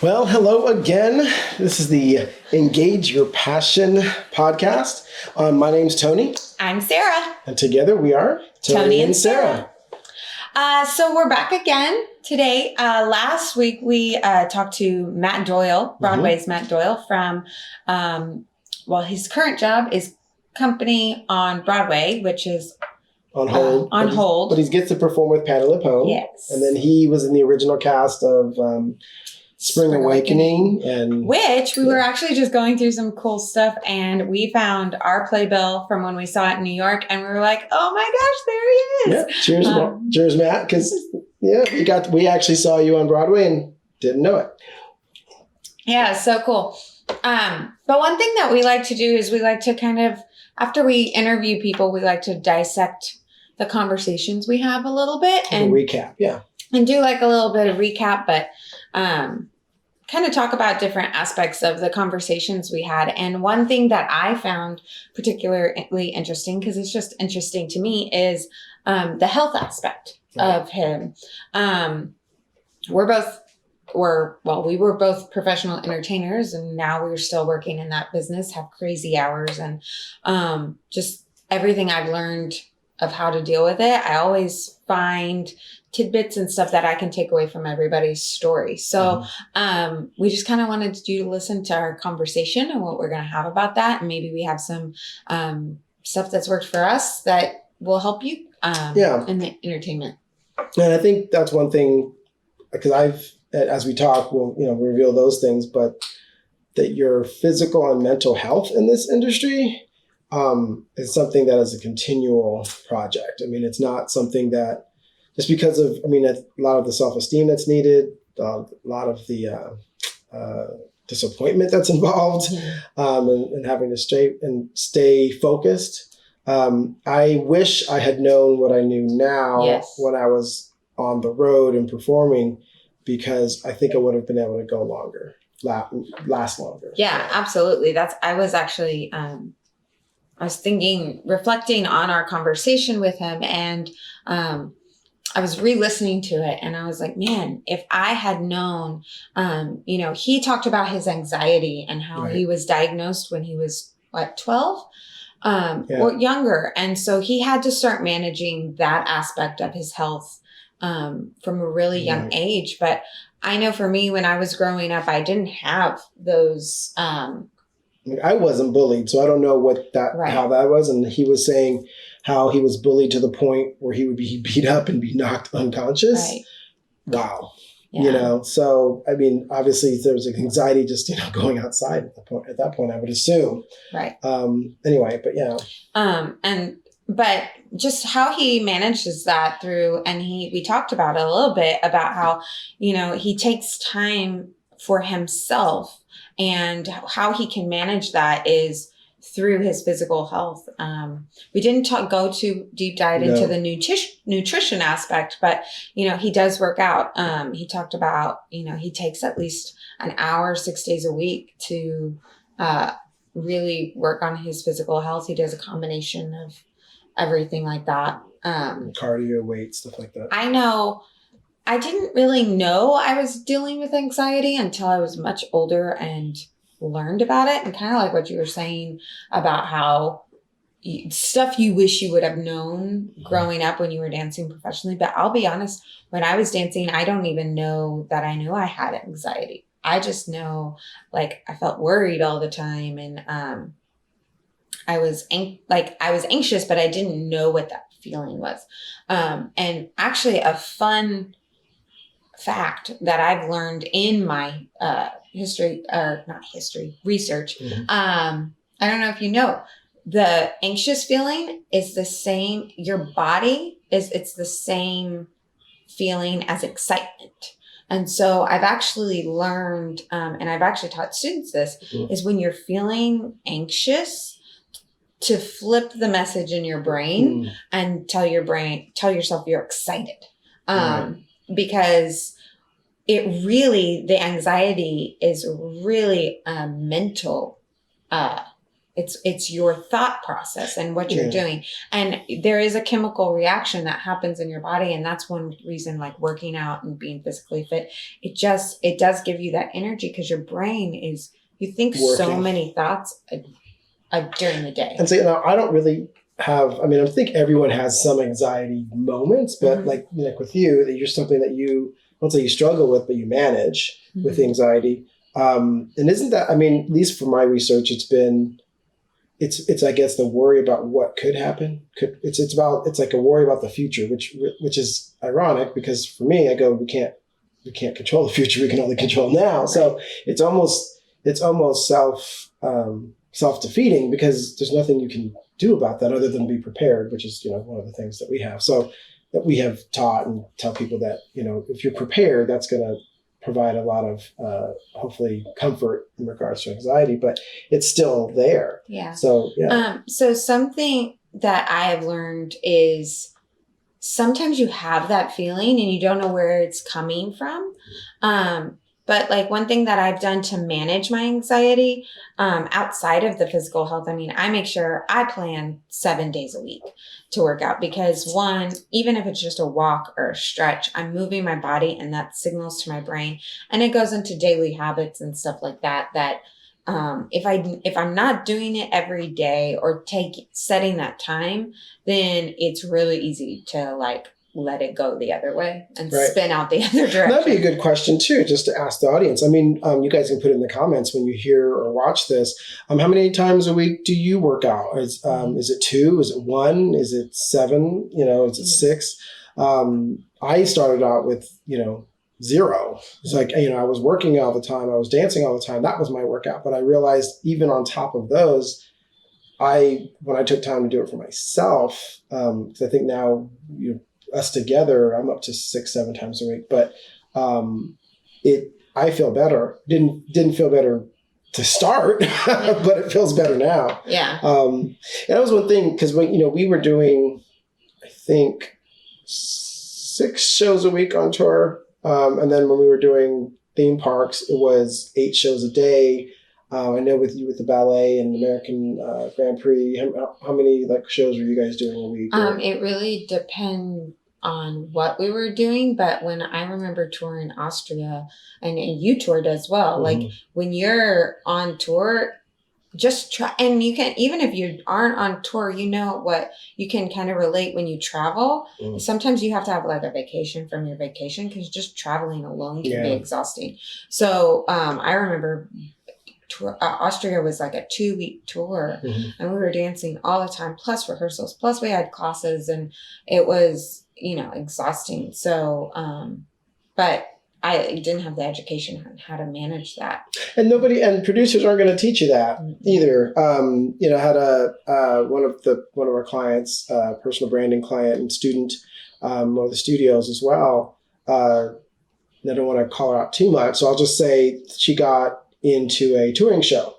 Well, hello again. This is the Engage Your Passion podcast. My name's Tony. I'm Sarah. And together we are Tony and Sarah. So we're back again today. Last week we talked to Matt Doyle, Broadway's Matt Doyle from, his current job is Company on Broadway, which is on hold. But he gets to perform with Patty LuPone. Yes. And then he was in the original cast of Spring Awakening. Which we were actually just going through some cool stuff, and we found our playbill from when we saw it in New York, and we were like, oh my gosh, there he is. Yeah, cheers, Matt, because we actually saw you on Broadway and didn't know it. Yeah, so cool. But one thing that we like to do is we like to kind of, after we interview people, we like to dissect the conversations we have a little bit. And recap, yeah. And do like a little bit of recap, but kind of talk about different aspects of the conversations we had. And one thing that I found particularly interesting, because it's just interesting to me, is the health aspect of him. We were both professional entertainers, and now we're still working in that business, have crazy hours, and just everything I've learned of how to deal with it. I always find tidbits and stuff that I can take away from everybody's story. So we just kind of wanted you to listen to our conversation and what we're going to have about that. And maybe we have some stuff that's worked for us that will help you in the entertainment. And I think that's one thing, because as we talk, we'll reveal those things, but that your physical and mental health in this industry is something that is a continual project. I mean, it's not something that just because of, a lot of the self-esteem that's needed, a lot of the disappointment that's involved, and having to stay focused. I wish I had known what I knew now when I was on the road and performing, because I think I would have been able to go longer, last longer. Yeah, absolutely. I was actually, I was reflecting on our conversation with him, and I was re-listening to it, and I was like, man, if I had known, he talked about his anxiety and how he was diagnosed when he was 12 or younger. And so he had to start managing that aspect of his health from a really young age. But I know for me, when I was growing up, I didn't have those. I wasn't bullied, so I don't know how that was. And he was saying how he was bullied to the point where he would be beat up and be knocked unconscious. Right. Wow. Yeah. So, obviously there was anxiety just, going outside at that point, I would assume. Right. Anyway, but yeah. But just how he manages that through, and we talked about it a little bit about how, he takes time for himself, and how he can manage that is through his physical health. We didn't go too deep dive into the nutrition aspect, but, he does work out. He talked about, he takes at least an hour, 6 days a week to really work on his physical health. He does a combination of everything like that. Cardio, weight, stuff like that. I know. I didn't really know I was dealing with anxiety until I was much older and learned about it. And kind of like what you were saying about how stuff you wish you would have known growing up when you were dancing professionally. But I'll be honest, when I was dancing, I don't even know that I knew I had anxiety. I just know, I felt worried all the time. And I was anxious, but I didn't know what that feeling was. And actually a fun fact that I've learned in my research. I don't know if you know, the anxious feeling is the same. Your body it's the same feeling as excitement. And so I've actually learned, and I've actually taught students this, is when you're feeling anxious, to flip the message in your brain and tell yourself you're excited. Because the anxiety is really a mental, It's your thought process and what you're Yeah. doing. And there is a chemical reaction that happens in your body. And that's one reason, like working out and being physically fit, it does give you that energy because your brain is, you think so Working. many thoughts during the day. And so, I don't really have, I think everyone has some anxiety moments, but like with you, that you're something that you, I won't say you struggle with, but you manage with anxiety. And isn't that, at least for my research, it's I guess the worry about what could happen. It's like a worry about the future, which is ironic because for me, I go, we can't control the future. We can only control now. So it's almost self-defeating because there's nothing you can do about that other than be prepared, which is, one of the things that we have. So that we have taught and tell people that, if you're prepared, that's going to provide a lot of hopefully comfort in regards to anxiety, but it's still there. Yeah. So, yeah. So something that I have learned is sometimes you have that feeling and you don't know where it's coming from. But like one thing that I've done to manage my anxiety outside of the physical health, I make sure I plan 7 days a week to work out because one, even if it's just a walk or a stretch, I'm moving my body and that signals to my brain and it goes into daily habits and stuff like that, if I'm not doing it every day or setting that time, then it's really easy to like let it go the other way and spin out the other direction. That'd be a good question too, just to ask the audience. You guys can put it in the comments when you hear or watch this. How many times a week do you work out? Is it 2? Is it 1? Is it 7? Is it 6? I started out with, 0. It's like, I was working all the time. I was dancing all the time. That was my workout. But I realized even on top of those, when I took time to do it for myself, because I think now, us together, I'm up to 6-7 times a week, but I feel better. Didn't feel better to start, but it feels better now. Yeah. And that was one thing because when we were doing, I think 6 shows a week on tour, and then when we were doing theme parks, it was 8 shows a day. I know with you with the ballet and American Grand Prix, how many shows were you guys doing a week? It really depends on what we were doing, but when I remember touring Austria, and you toured as well, like when you're on tour, just try, and you can, even if you aren't on tour, what you can kind of relate when you travel. Sometimes you have to have like a vacation from your vacation because just traveling alone can be exhausting. So I remember Austria was like a 2-week tour and we were dancing all the time, plus rehearsals, plus we had classes, and it was, exhausting. So, but I didn't have the education on how to manage that. And producers aren't going to teach you that either. Had one of our clients, personal branding client and student, one of the studios as well. I don't want to call her out too much. So I'll just say she got into a touring show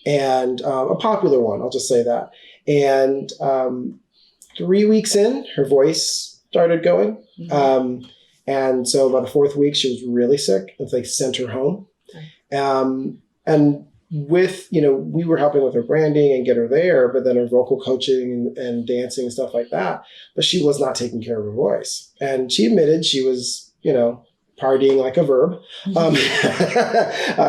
and a popular one. I'll just say that. And 3 weeks in, her voice started going. And so about the 4th week, she was really sick. They sent her home. And with, we were helping with her branding and get her there, but then her vocal coaching and dancing and stuff like that. But she was not taking care of her voice. And she admitted she was, partying like a verb,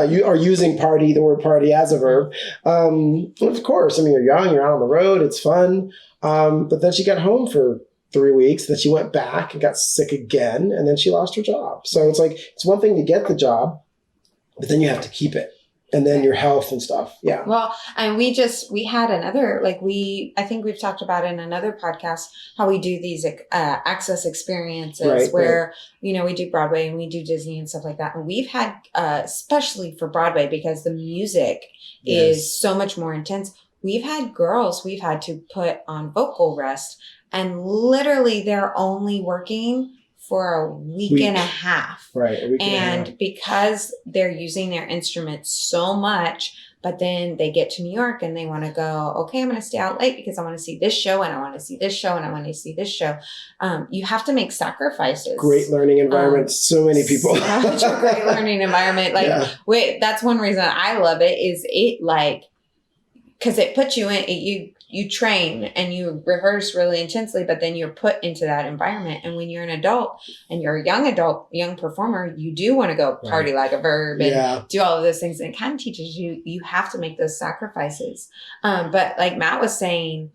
you are using the word party as a verb. Of course, you're young, you're out on the road, it's fun. But then she got home for 3 weeks, then she went back and got sick again, and then she lost her job. So it's like, it's one thing to get the job, but then you have to keep it. And then your health and stuff. Yeah. Well, and we had another, I think we've talked about in another podcast, how we do these access experiences where, we do Broadway and we do Disney and stuff like that. And we've had, especially for Broadway, because the music is so much more intense. We've had girls we've had to put on vocal rest, and literally they're only working for a week and a half. Right. And because they're using their instruments so much, but then they get to New York and they want to go, okay, I'm going to stay out late because I want to see this show and I want to see this show and I want to see this show. You have to make sacrifices. Great learning environment. So many people. Such a great learning environment. That's one reason I love it, is it because it puts you in, you train and you rehearse really intensely, but then you're put into that environment. And when you're an adult and you're a young performer, you do want to go party like a verb and do all of those things. And it kind of teaches you have to make those sacrifices. But like Matt was saying,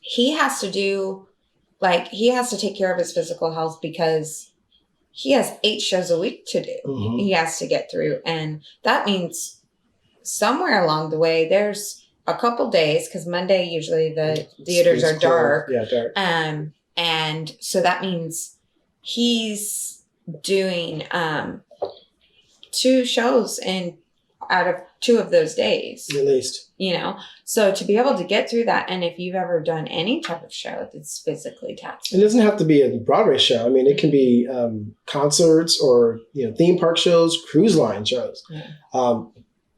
he has to take care of his physical health because he has 8 shows a week to do. Mm-hmm. He has to get through. And that means somewhere along the way, there's a couple days, because Monday, usually the theaters are dark. Yeah, dark. And so that means he's doing 2 shows out of 2 of those days. At least. So to be able to get through that, and if you've ever done any type of show, it's physically taxing. It doesn't have to be a Broadway show. I mean, it can be concerts or theme park shows, cruise line shows.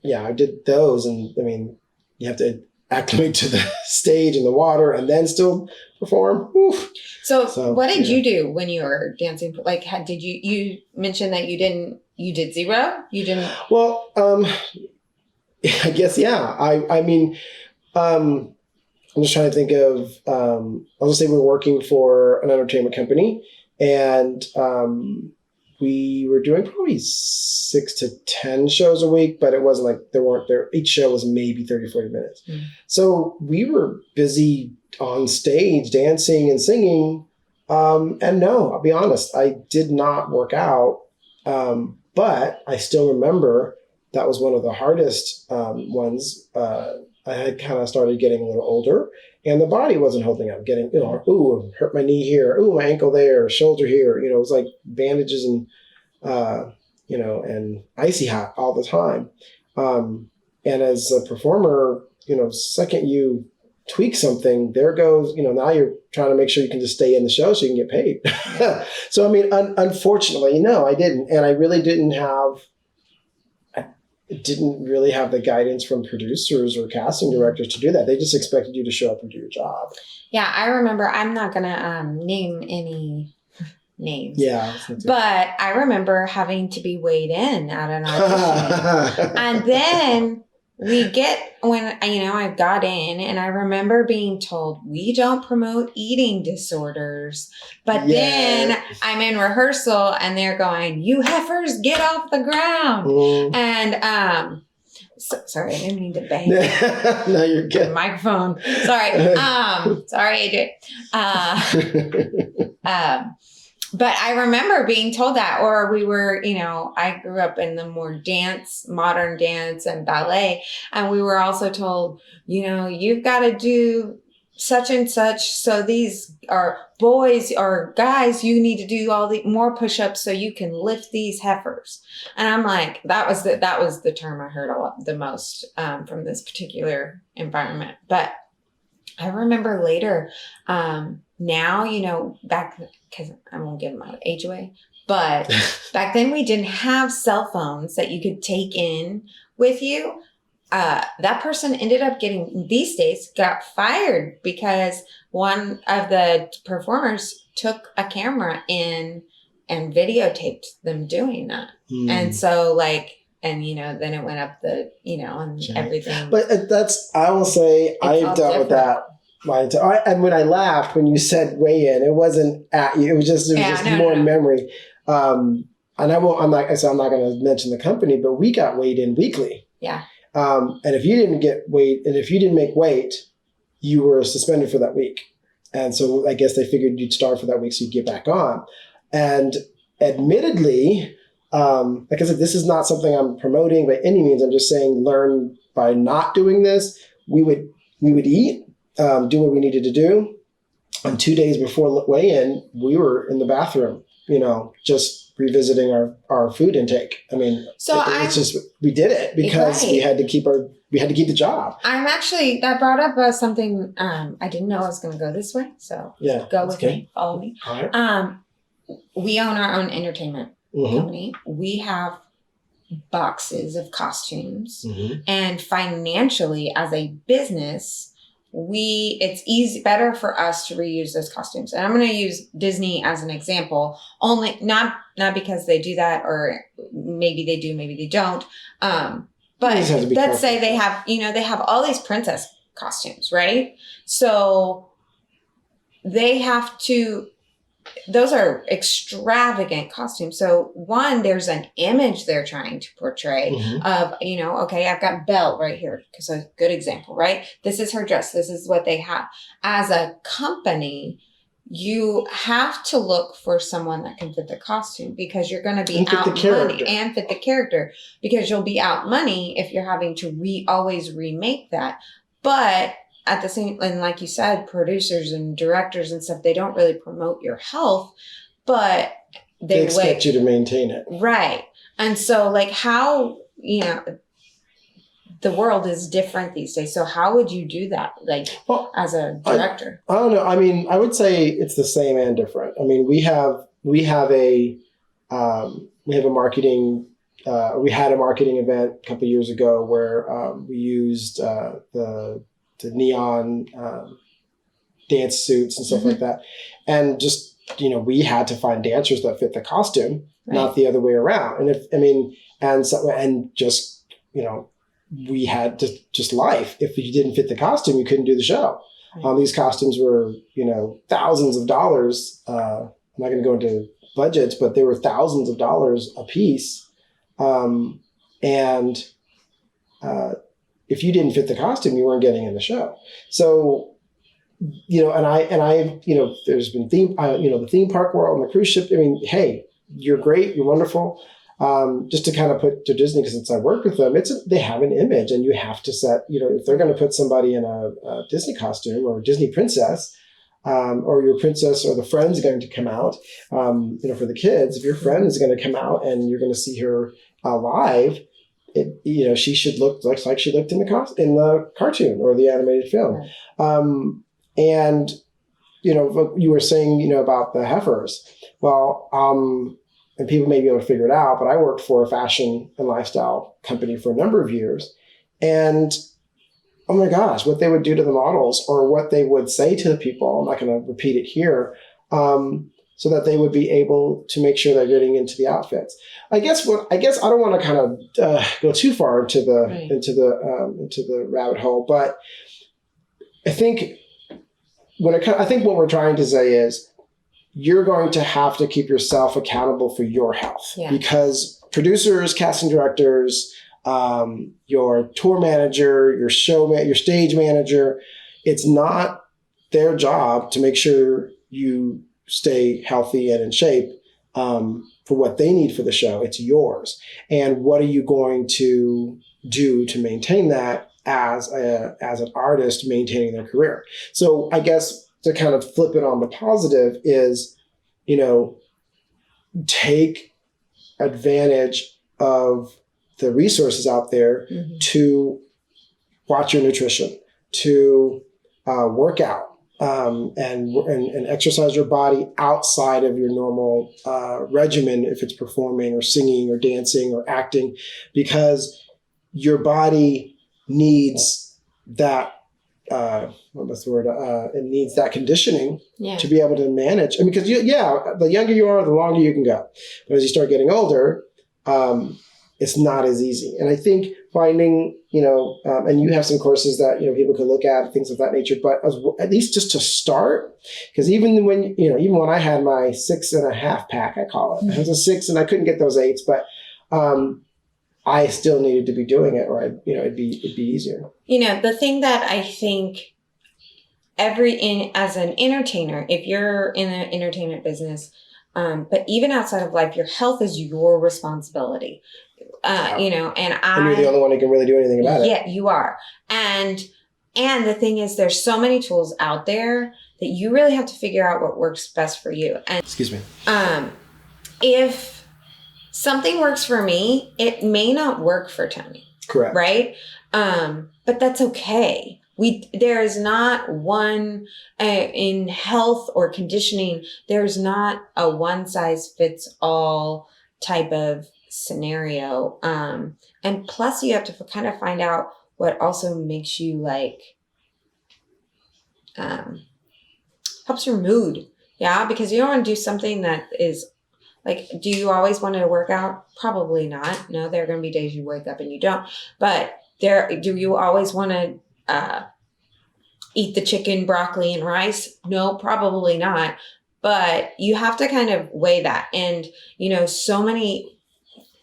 Yeah. I did those, and I mean, you have to acclimate to the stage and the water, and then still perform. Oof. So what did you do when you were dancing? Like, did you mentioned that you did 0? You didn't. Well, I guess yeah. I mean. I'm just trying to think of, I'll just say we're working for an entertainment company, and we were doing probably 6 to 10 shows a week, but it wasn't like each show was maybe 30, 40 minutes. Mm. So we were busy on stage dancing and singing. And no, I'll be honest, I did not work out. But I still remember that was one of the hardest ones. I had kind of started getting a little older, and the body wasn't holding up. Getting, hurt my knee here, my ankle there, shoulder here. It was like bandages and, and icy hot all the time. And as a performer, second you tweak something, there goes, now you're trying to make sure you can just stay in the show so you can get paid. So, I mean, unfortunately, no, I didn't. And I really didn't really have the guidance from producers or casting directors to do that. They just expected you to show up and do your job. Yeah, I remember, I'm not going to name any names. Yeah. But I remember having to be weighed in at an audition. And then I got in, and I remember being told, we don't promote eating disorders. But then I'm in rehearsal and they're going, you heifers, get off the ground. Mm. And, sorry, I didn't mean to bang. No, you're good. The microphone. Sorry. Sorry, AJ. But I remember being told that, or we were, I grew up in the more modern dance and ballet. And we were also told, you've got to do such and such. So these are boys or guys, you need to do all the more push-ups so you can lift these heifers. And I'm like, that was the term I heard the most from this particular environment. But I remember later, now, back, because I won't give my age away, but back then we didn't have cell phones that you could take in with you. That person ended up these days got fired because one of the performers took a camera in and videotaped them doing that. Mm. And so then it went up and everything. But I will say, I've dealt with that. And when I laughed when you said weigh in, it wasn't at you. It was just more memory. And I'm not going to mention the company, but we got weighed in weekly. Yeah. And if you didn't get weight, and if you didn't make weight, you were suspended for that week. And so I guess they figured you'd starve for that week so you'd get back on. And admittedly, like I said, this is not something I'm promoting by any means. I'm just saying, learn by not doing this. We would eat. Do what we needed to do. On 2 days before weigh-in, we were in the bathroom, just revisiting our food intake. I mean, it's just, we did it because we had to keep the job. I'm actually, that brought up something, I didn't know I was going to go this way. So go with me, follow me. All right. We own our own entertainment company. We have boxes of costumes, and financially as a business, it's better for us to reuse those costumes. And I'm going to use Disney as an example, only not because they do that, or maybe they do, maybe they don't. But just have to be let's say careful. they have all these princess costumes, right? So they have to, those are extravagant costumes. So one, there's an image they're trying to portray of, okay, I've got Belle right here because a good example, right? This is her dress. This is what they have. As a company, you have to look for someone that can fit the costume because you're going to be out money and fit the character, because you'll be out money if you're having to always remake that. But at the same, and like you said, producers and directors and stuff, they don't really promote your health, but they expect you to maintain it. Right. And so like how, the world is different these days. So how would you do that? Like as a director? I don't know. I mean, I would say it's the same and different. I mean, we had a marketing event a couple of years ago where we used the neon dance suits and stuff like that. And just, we had to find dancers that fit the costume, not the other way around. We had just life. If you didn't fit the costume, you couldn't do the show. Right. These costumes were, thousands of dollars. I'm not going to go into budgets, but they were thousands of dollars a piece. If you didn't fit the costume, you weren't getting in the show. So, there's been the theme park world and the cruise ship. I mean, hey, you're great. You're wonderful. Just to kind of put to Disney, because since I work with them, they have an image, and you have to set, if they're going to put somebody in a Disney costume or a Disney princess, or your princess or the friend's going to come out, for the kids, if your friend is going to come out and you're going to see her live, she should look like she looked in the cartoon or the animated film. And you were saying, about the heifers. Well, and people may be able to figure it out, but I worked for a fashion and lifestyle company for a number of years. And oh my gosh, what they would do to the models, or what they would say to the people, I'm not going to repeat it here, so that they would be able to make sure they're getting into the outfits. I guess I don't want to kind of go too far into the rabbit hole, but I think what we're trying to say is, you're going to have to keep yourself accountable for your health, because producers, casting directors, your tour manager, your stage manager, it's not their job to make sure you stay healthy and in shape for what they need for the show. It's yours. And what are you going to do to maintain that as an artist maintaining their career? So I guess to kind of flip it on the positive is, take advantage of the resources out there to watch your nutrition, to work out, and exercise your body outside of your normal regimen, if it's performing or singing or dancing or acting, because your body needs that. It needs that conditioning to be able to manage. I mean, because the younger you are, the longer you can go. But as you start getting older, it's not as easy. And I think finding, and you have some courses that, people can look at, things of that nature, but at least just to start, because even when I had my 6.5 pack, I call it, it was a 6 and I couldn't get those 8s, but, I still needed to be doing it, or it'd be easier. The thing that I think as an entertainer, if you're in the entertainment business, but even outside of life, your health is your responsibility. And you're the only one who can really do anything about it. Yeah, you are. And the thing is, there's so many tools out there that you really have to figure out what works best for you. And excuse me. If something works for me, it may not work for Tony. Correct. Right? But that's okay. There is not one, in health or conditioning, there's not a one size fits all type of scenario. And plus you have to kind of find out what also makes you helps your mood. Yeah. Because you don't want to do something that is Like, do you always want to work out? Probably not. No, there are going to be days you wake up and you don't. But do you always want to eat the chicken, broccoli, and rice? No, probably not. But you have to kind of weigh that. And,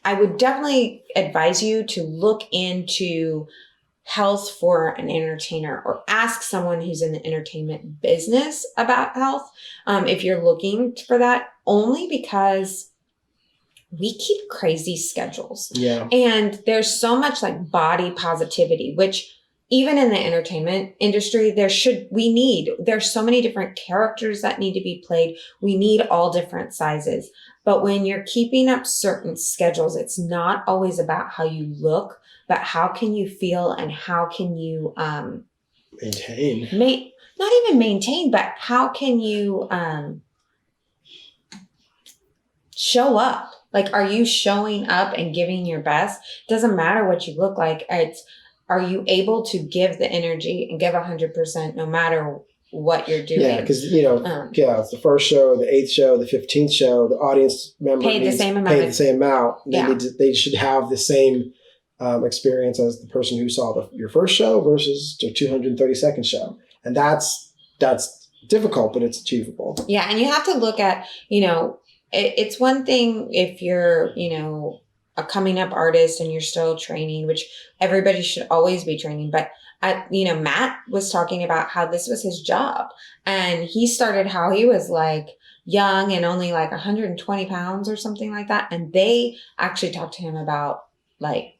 I would definitely advise you to look into health for an entertainer or ask someone who's in the entertainment business about health if you're looking for that, only because we keep crazy schedules. Yeah. And there's so much like body positivity, which even in the entertainment industry, there's so many different characters that need to be played. We need all different sizes. But when you're keeping up certain schedules, it's not always about how you look, but how can you feel and how can you maintain? Not even maintain, but how can you show up? Like, are you showing up and giving your best? Doesn't matter what you look like. Are you able to give the energy and give 100% no matter what you're doing? Yeah, because it's the first show, the 8th show, the 15th show. The audience member pay the same amount. They should have the same experience as the person who saw your first show versus the 232nd show, and that's difficult, but it's achievable. Yeah, and you have to look at it's one thing if you're a coming up artist and you're still training, which everybody should always be training. But Matt was talking about how this was his job, and he started how he was like young and only like 120 pounds or something like that. And they actually talked to him about like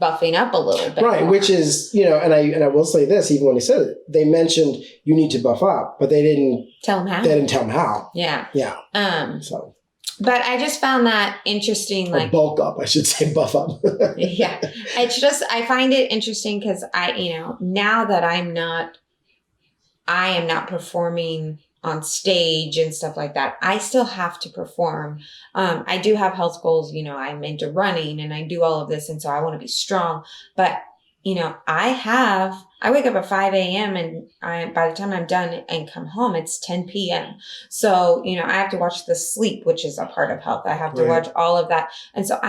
buffing up a little bit. Right. More. Which is, and I will say this, even when he said it, they mentioned you need to buff up, but they didn't tell him how. They didn't tell him how. Yeah. Yeah. But I just found that interesting. Like, or bulk up, I should say, buff up. Yeah. I find it interesting because now that I am not performing on stage and stuff like that, I still have to perform. I do have health goals. I'm into running and I do all of this. And so I want to be strong. But, I wake up at 5 a.m. and by the time I'm done and come home, it's 10 p.m. So, I have to watch the sleep, which is a part of health. I have to watch all of that. And so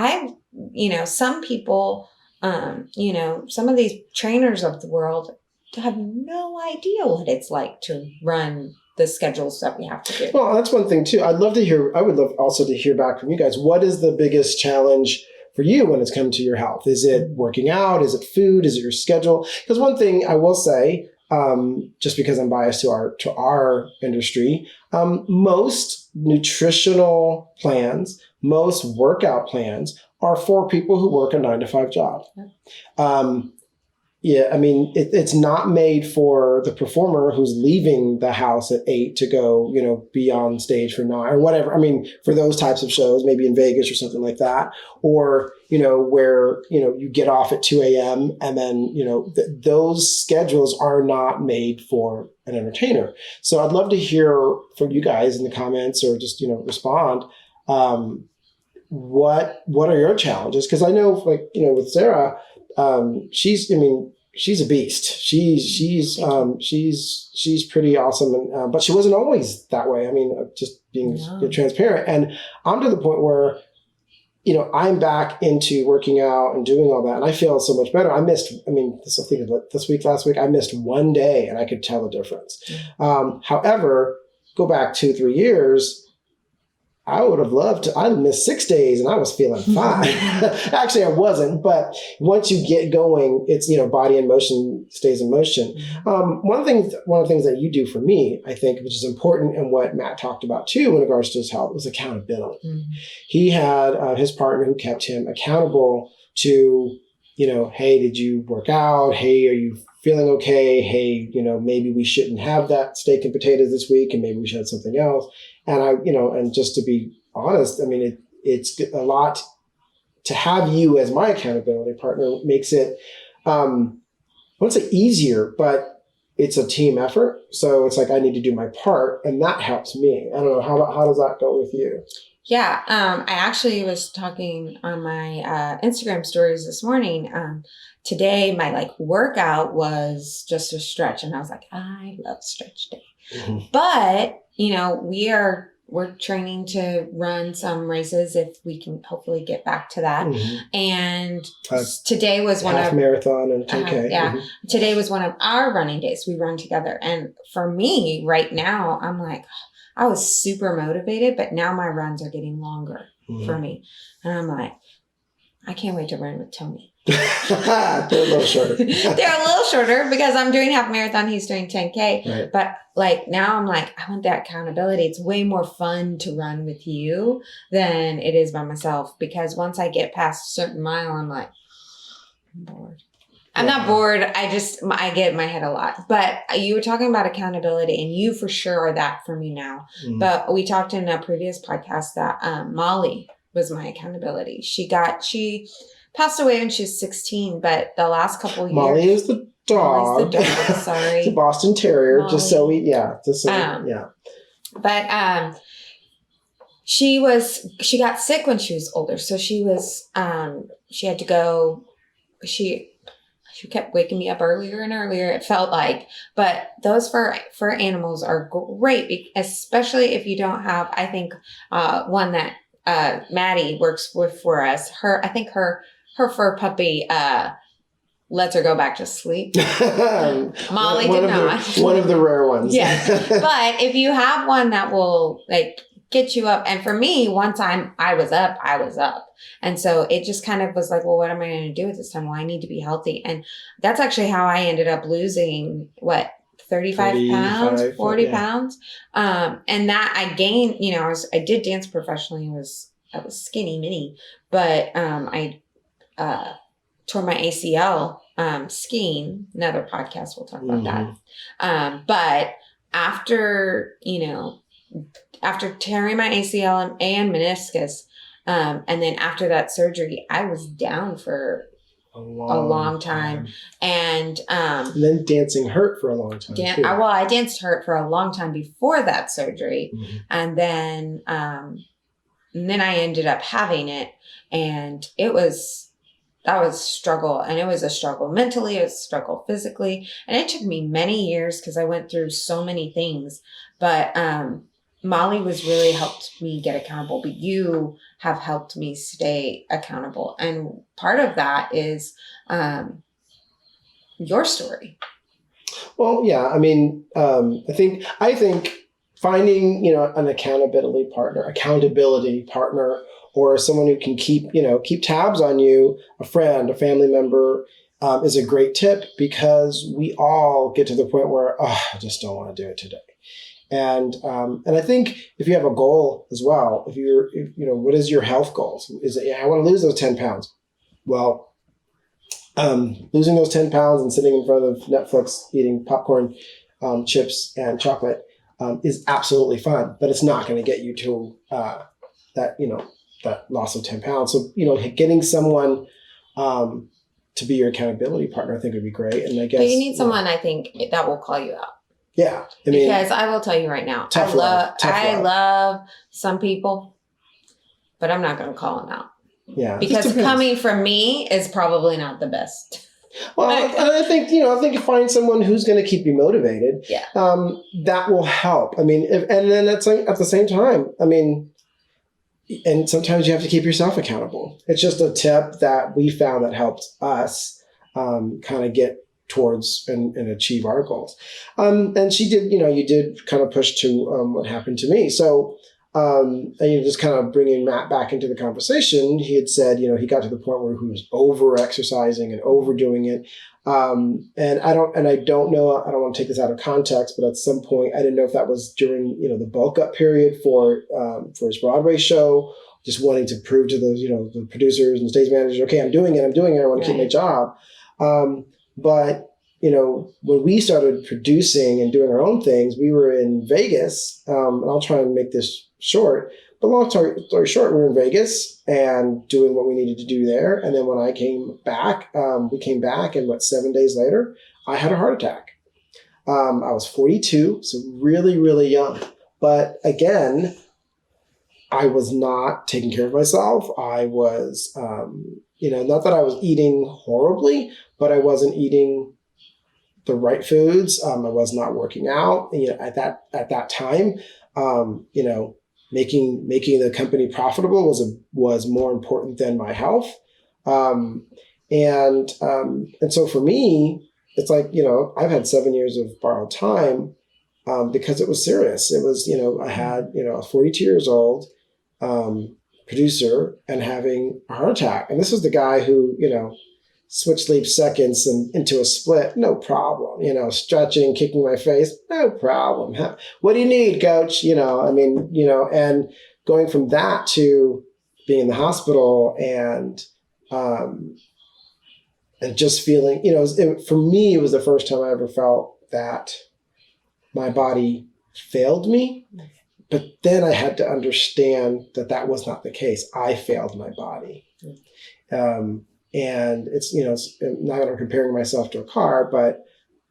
some people, some of these trainers of the world have no idea what it's like to run the schedules that we have to do. Well, that's one thing too. I would love also to hear back from you guys. What is the biggest challenge for you when it's come to your health? Is it working out? Is it food? Is it your schedule? Because one thing I will say, just because I'm biased to our industry, most nutritional plans, most workout plans are for people who work a 9-to-5 job. Yeah, I mean, it's not made for the performer who's leaving the house at 8 to go, be on stage for 9 or whatever. I mean, for those types of shows, maybe in Vegas or something like that, or, where, you get off at 2 a.m. and then, those schedules are not made for an entertainer. So I'd love to hear from you guys in the comments or just, respond. What are your challenges? Because I know, with Sarah, she's a beast. She's pretty awesome. And, but she wasn't always that way. I mean, just being transparent. And I'm to the point where, I'm back into working out and doing all that. And I feel so much better. Last week, I missed one day and I could tell the difference. However, go back 2-3 years, I would have loved to. I missed 6 days and I was feeling fine. Actually, I wasn't. But once you get going, it's, body in motion stays in motion. One of the things that you do for me, I think, which is important and what Matt talked about too in regards to his health, was accountability. Mm-hmm. He had his partner who kept him accountable to, hey, did you work out? Hey, are you feeling okay? Hey, maybe we shouldn't have that steak and potatoes this week and maybe we should have something else. And and just to be honest, I mean, it's a lot to have you as my accountability partner. Makes it, I wouldn't say easier, but it's a team effort. So it's like, I need to do my part and that helps me. I don't know. How does that go with you? Yeah. I actually was talking on my Instagram stories this morning. Today, my workout was just a stretch. And I was like, I love stretch day. Mm-hmm. But, we are we're training to run some races if we can hopefully get back to that. And today was one half of marathon and 10K. Today was one of our running days. We run together. And for me right now, I'm like, I was super motivated, but now my runs are getting longer for me. And I'm like, I can't wait to run with Tony. They're a little shorter. They're a little shorter because I'm doing half marathon. He's doing 10K. Right. But like now I'm like, I want that accountability. It's way more fun to run with you than it is by myself, because once I get past a certain mile, I'm like, I'm bored. I'm not bored. I get in my head a lot. But you were talking about accountability, and you for sure are that for me now. But we talked in a previous podcast that Molly was my accountability. She passed away when she was 16, but the last couple of years. Molly is the dog. Molly's the dog, sorry. It's a Boston Terrier, Molly. But she got sick when she was older. So she had to go, she kept waking me up earlier and earlier, it felt like. But those fur animals are great, especially if you don't have, I think, one that Maddie works with for us. I think her fur puppy lets her go back to sleep. Molly did not. One of the rare ones. Yes. But if you have one that will like get you up, and for me, one time I was up. And so it just kind of was like, well, what am I going to do at this time? Well, I need to be healthy. And that's actually how I ended up losing 35 pounds, 40 pounds. And that I gained, I did dance professionally. I was skinny mini, but I tore my ACL skiing. Another podcast, we'll talk about that. But after tearing my ACL and meniscus, and then after that surgery, I was down for a long time. And then dancing hurt for a long time. I danced hurt for a long time before that surgery. And then I ended up having it, and that was a struggle. And it was a struggle mentally, it was a struggle physically. And it took me many years because I went through so many things. But Molly was really helped me get accountable, but you have helped me stay accountable. And part of that is your story. Well, yeah. I mean, I think finding, an accountability partner, or someone who can keep tabs on you, a friend, a family member, is a great tip, because we all get to the point where, I just don't want to do it today. And I think if you have a goal as well, what is your health goals? Is it, I want to lose those 10 pounds. Well, losing those 10 pounds and sitting in front of Netflix, eating popcorn, chips and chocolate, is absolutely fun, but it's not going to get you to, that loss of 10 pounds. So, getting someone, to be your accountability partner, I think would be great. And I guess. But you need someone, I think, that will call you out. Yeah. Because I will tell you right now, I love some people, but I'm not going to call them out. Yeah. Because coming from me is probably not the best. Well, I think you find someone who's going to keep you motivated. Yeah. That will help. And then at the same time, and sometimes you have to keep yourself accountable. It's just a tip that we found that helped us kind of get towards and achieve our goals. And she did, you did kind of push to what happened to me. So, just kind of bringing Matt back into the conversation, he had said, he got to the point where he was over exercising and overdoing it. And I don't know, I don't want to take this out of context, but at some point, I didn't know if that was during, the bulk up period for his Broadway show, just wanting to prove to those, the producers and stage managers, okay, I'm doing it. I want to keep my job. But, when we started producing and doing our own things, we were in Vegas, and I'll try and make this short, but long story short, we were in Vegas and doing what we needed to do there. And then when I came back, we came back, and 7 days later, I had a heart attack. I was 42, so really, really young. But again, I was not taking care of myself. I was, not that I was eating horribly, but I wasn't eating the right foods. I was not working out. At that time, making the company profitable was more important than my health. And so for me, it's like, I've had 7 years of borrowed time because it was serious. It was, I had, a 42 years old producer and having a heart attack. And this was the guy who, switch leap seconds and into a split, no problem. Stretching, kicking my face, no problem. What do you need, coach? And going from that to being in the hospital and just feeling, for me, it was the first time I ever felt that my body failed me. But then I had to understand that was not the case. I failed my body. And it's, I'm not going to comparing myself to a car, but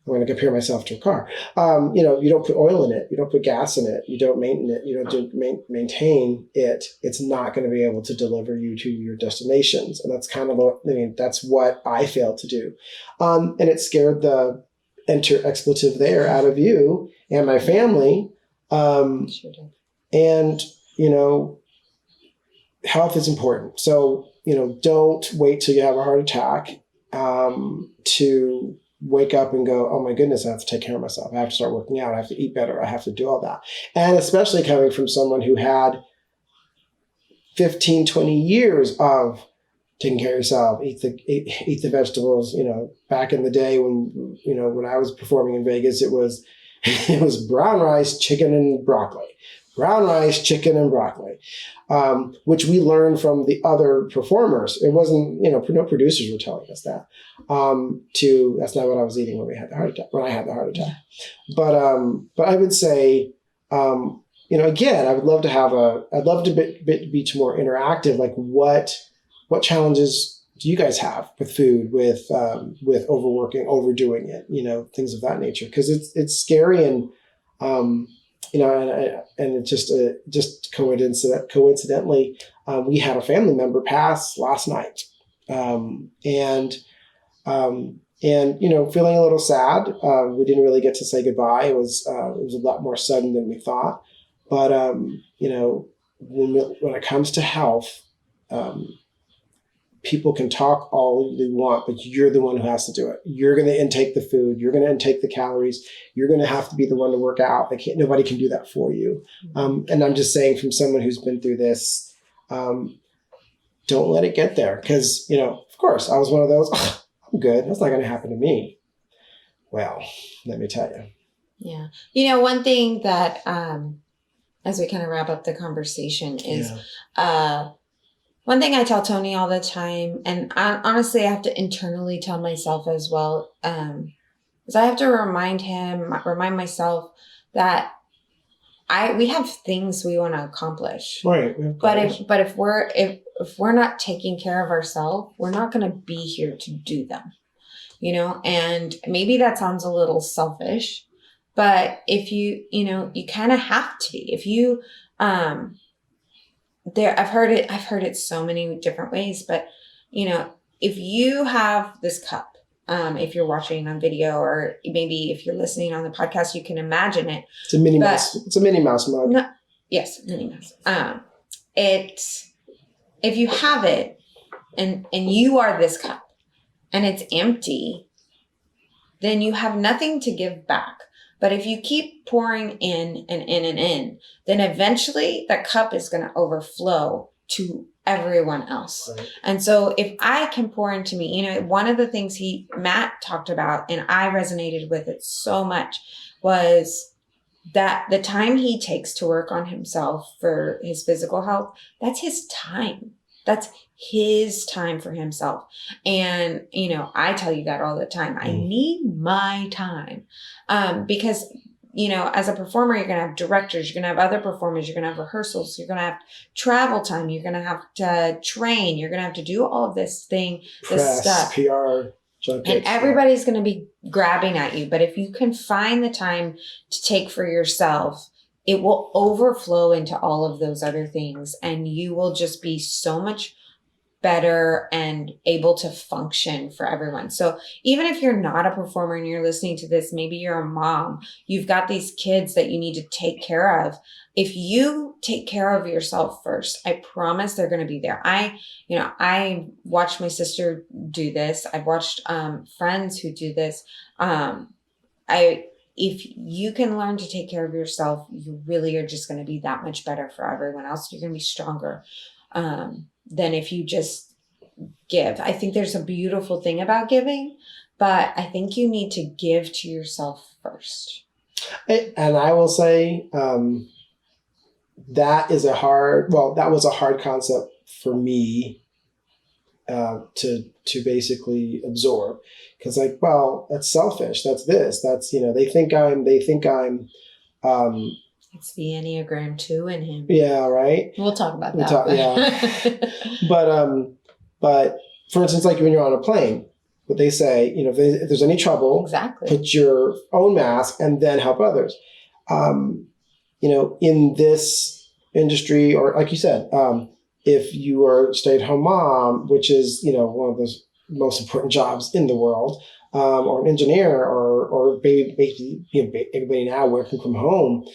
I'm going to compare myself to a car. You don't put oil in it. You don't put gas in it. You don't maintain it. You don't maintain it. It's not going to be able to deliver you to your destinations. And that's that's what I failed to do. And it scared the enter expletive there out of you and my family. Sure did. And, health is important. So, don't wait till you have a heart attack to wake up and go, oh my goodness, I have to take care of myself. I have to start working out. I have to eat better. I have to do all that. And especially coming from someone who had 15, 20 years of taking care of yourself, eat the vegetables. Back in the day when I was performing in Vegas, it was brown rice, chicken, and broccoli. Brown rice, chicken, and broccoli, which we learned from the other performers. It wasn't, no producers were telling us that. That's not what I was eating when I had the heart attack. But I would say, again, I'd love to be more interactive. Like what challenges do you guys have with food, with overworking, overdoing it, things of that nature? Because it's scary and and it just coincidentally, we had a family member pass last night, and feeling a little sad. We didn't really get to say goodbye. It was a lot more sudden than we thought. But when it comes to health, people can talk all they want, but you're the one who has to do it. You're going to intake the food. You're going to intake the calories. You're going to have to be the one to work out. Nobody can do that for you. And I'm just saying, from someone who's been through this, don't let it get there. Because, of course, I was one of those, I'm good. That's not going to happen to me. Well, let me tell you. Yeah. One thing that, as we kind of wrap up the conversation is, one thing I tell Tony all the time, and honestly, I have to internally tell myself as well, is I have to remind myself that we have things we want to accomplish. Right. But if we're not taking care of ourselves, we're not going to be here to do them. And maybe that sounds a little selfish, but if you kind of have to. If you I've heard it so many different ways, but if you have this cup, if you're watching on video, or maybe if you're listening on the podcast, you can imagine it. It's a Minnie Mouse. It's a Minnie Mouse mug. No, yes, Minnie Mouse. If you have it and you are this cup and it's empty, then you have nothing to give back. But if you keep pouring in and in and in, then eventually that cup is going to overflow to everyone else. Right. And so if I can pour into me, one of the things Matt talked about, and I resonated with it so much, was that the time he takes to work on himself for his physical health, that's his time. That's his time for himself. And, I tell you that all the time. I need my time. Because, as a performer, you're going to have directors, you're going to have other performers, you're going to have rehearsals, you're going to have travel time, you're going to have to train, you're going to have to do all of this stuff. PR, junkets, and everybody's going to be grabbing at you. But if you can find the time to take for yourself, it will overflow into all of those other things, and you will just be so much better and able to function for everyone. So even if you're not a performer and you're listening to this, maybe you're a mom, you've got these kids that you need to take care of. If you take care of yourself first, I promise they're going to be there. I watched my sister do this. I've watched friends who do this. If you can learn to take care of yourself, you really are just going to be that much better for everyone else. You're going to be stronger than if you just give. I think there's a beautiful thing about giving, but I think you need to give to yourself first. And I will say that was a hard concept for me to basically absorb, because that's selfish. That's they think I'm it's the Enneagram 2 in him. Yeah, right. We'll talk about that. But for instance, like when you're on a plane, what they say, if there's any trouble, exactly, put your own mask and then help others. In this industry, or like you said, if you are a stay-at-home mom, which is, one of those most important jobs in the world, or an engineer, or basically, everybody now working from home,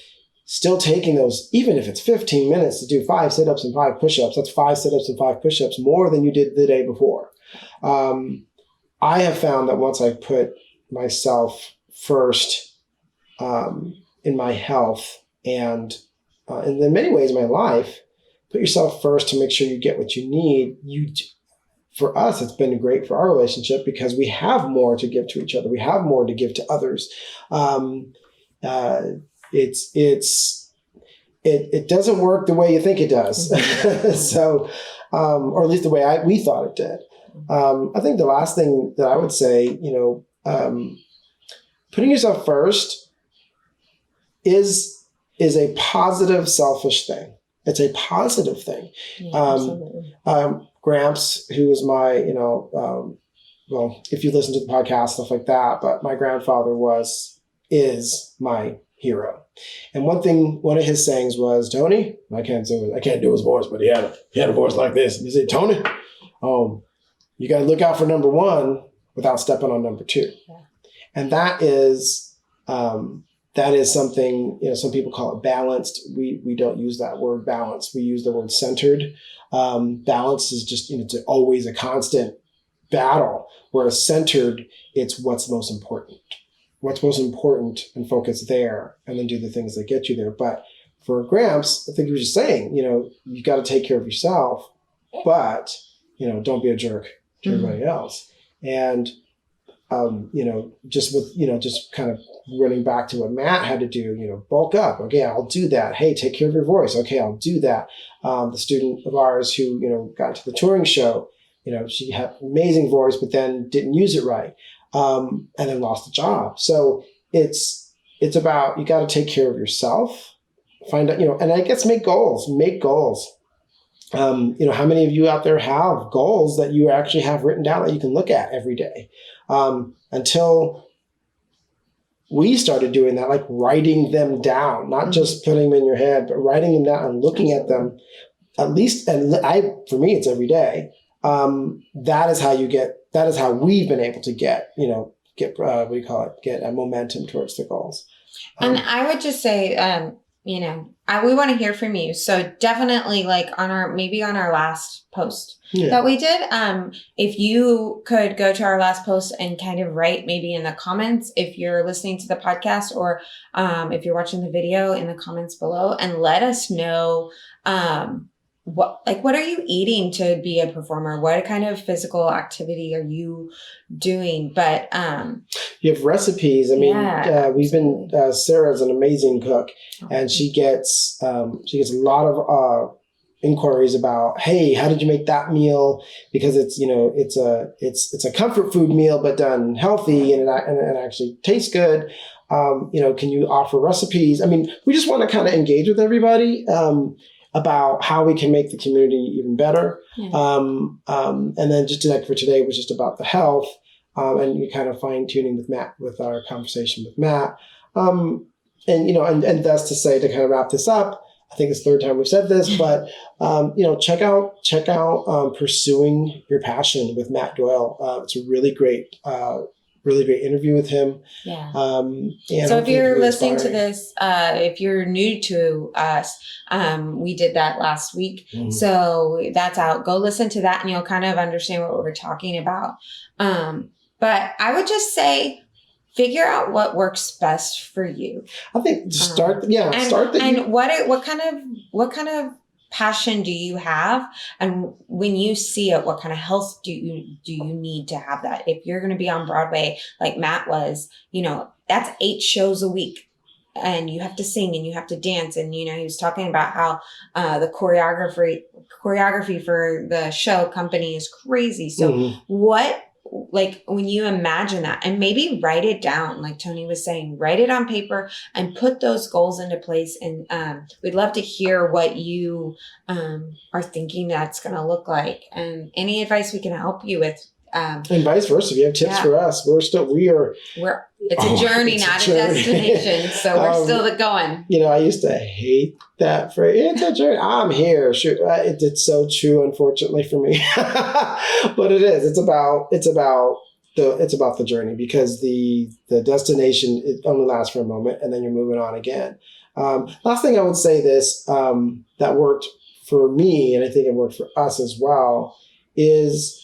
still taking those, even if it's 15 minutes to do 5 sit-ups and 5 push-ups, that's 5 sit-ups and 5 push-ups more than you did the day before. I have found that once I put myself first in my health and in many ways in my life, put yourself first to make sure you get what you need. For us, it's been great for our relationship because we have more to give to each other. We have more to give to others. It doesn't work the way you think it does. So, or at least the way we thought it did. I think the last thing that I would say, putting yourself first is a positive, selfish thing. It's a positive thing. Yeah, absolutely. Gramps, who is my, if you listen to the podcast, stuff like that, but my grandfather is my hero. And one of his sayings was, Tony, I can't do his voice, but he had a voice like this. And he said, Tony, you got to look out for number 1 without stepping on number 2. Yeah. And that is something, some people call it balanced. We don't use that word balanced. We use the word centered. Balance is just, it's always a constant battle, whereas centered, it's what's most important. What's most important, and focus there, and then do the things that get you there. But for Gramps, I think he was just saying, you got to take care of yourself, but, don't be a jerk to everybody else. And, just kind of running back to what Matt had to do, bulk up. Okay, I'll do that. Hey, take care of your voice. Okay, I'll do that. The student of ours who, got to the touring show, she had an amazing voice, but then didn't use it right. And then lost the job. So it's about, you got to take care of yourself, find out, and I guess make goals. How many of you out there have goals that you actually have written down that you can look at every day? Until we started doing that, like writing them down, not just putting them in your head, but writing them down and looking at them at least. And for me, it's every day. That is how we've been able to get a momentum towards the goals. And I would just say, we want to hear from you. So definitely on our last post that we did, if you could go to our last post and kind of write maybe in the comments, if you're listening to the podcast or if you're watching the video, in the comments below, and let us know, what are you eating to be a performer? What kind of physical activity are you doing? But you have recipes. I mean, Sarah's an amazing cook, and she gets a lot of inquiries about, hey, how did you make that meal? Because it's a comfort food meal, but done healthy, and it actually tastes good. Can you offer recipes? I mean, we just want to kind of engage with everybody. About how we can make the community even better. Yeah. And then just for today was just about the health, and you kind of fine tuning with our conversation with Matt. And that's to say, to kind of wrap this up, I think it's the third time we've said this, but check out Pursuing Your Passion with Matt Doyle. It's a really great interview with him. Yeah. And so if you're really listening to inspiring. this, if you're new to us, we did that last week. Mhm. So that's out. Go listen to that and you'll kind of understand what we're talking about. But I would just say, figure out what works best for you. I think start. And what kind of passion do you have? And when you see it, what kind of health do you need to have that? If you're going to be on Broadway, like Matt was, that's 8 shows a week. And you have to sing and you have to dance. And, he was talking about how the choreography for the show company is crazy. So when you imagine that, and maybe write it down, like Tony was saying, write it on paper and put those goals into place. And we'd love to hear what you are thinking that's going to look like, and any advice we can help you with. And vice versa. If you have tips for us, it's a journey, not a destination. So we're still going. I used to hate that phrase. It's a journey. I'm here. Sure. It's so true, unfortunately for me, but it is. It's about the journey, because the destination, it only lasts for a moment and then you're moving on again. Last thing I would say that worked for me, and I think it worked for us as well, is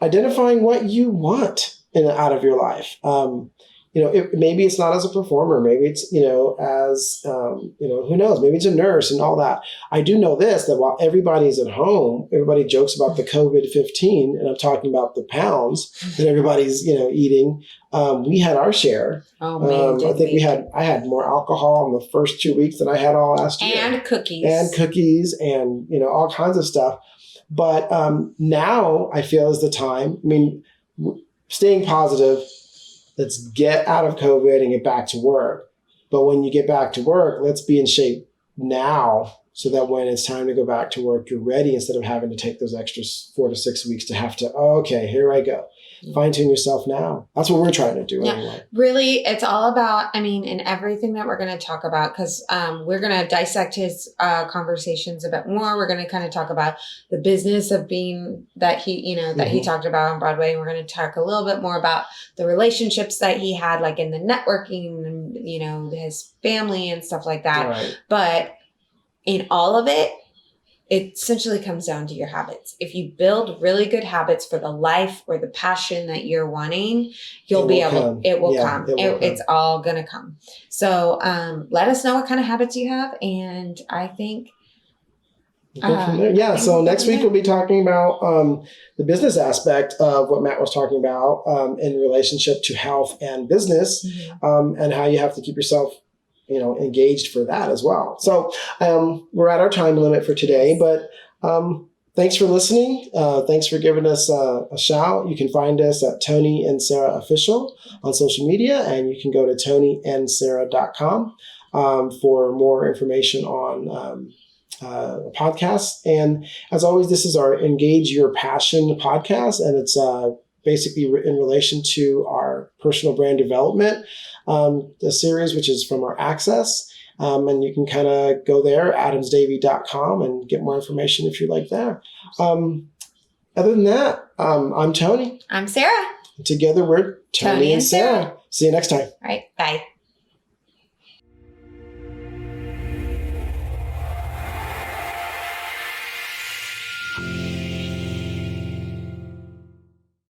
identifying what you want out of your life. Maybe it's not as a performer. Maybe it's, as, who knows, maybe it's a nurse and all that. I do know this, that while everybody's at home, everybody jokes about the COVID-15, and I'm talking about the pounds that everybody's, eating. We had our share. Oh, man, I think I had more alcohol in the first 2 weeks than I had all last year. And cookies and, all kinds of stuff. But now I feel is the time. I mean, staying positive, let's get out of COVID and get back to work. But when you get back to work, let's be in shape now, so that when it's time to go back to work, you're ready, instead of having to take those extra 4 to 6 weeks to have to, okay, here I go. Fine-tune yourself now. That's what we're trying to do anyway. Really, it's all about, in everything that we're going to talk about, because we're going to dissect his conversations a bit more. We're going to kind of talk about the business of being that he, that he talked about on Broadway. And we're going to talk a little bit more about the relationships that he had, like in the networking and, his family and stuff like that. Right. But in all of it, it essentially comes down to your habits. If you build really good habits for the life or the passion that you're wanting, it will come. It's all going to come. So let us know what kind of habits you have. And I think... So next week we'll be talking about the business aspect of what Matt was talking about in relationship to health and business, and how you have to keep yourself engaged for that as well. So we're at our time limit for today, but thanks for listening. Thanks for giving us a shout. You can find us at Tony and Sarah Official on social media, and you can go to tonyandsarah.com for more information on podcasts. And as always, this is our Engage Your Passion podcast, and it's basically in relation to our personal brand development the series, which is from our Access. And you can kind of go there, adamsdavy.com, and get more information if you like there. Other than that, I'm Tony. I'm Sarah. Together we're Tony and Sarah. See you next time. All right. Bye.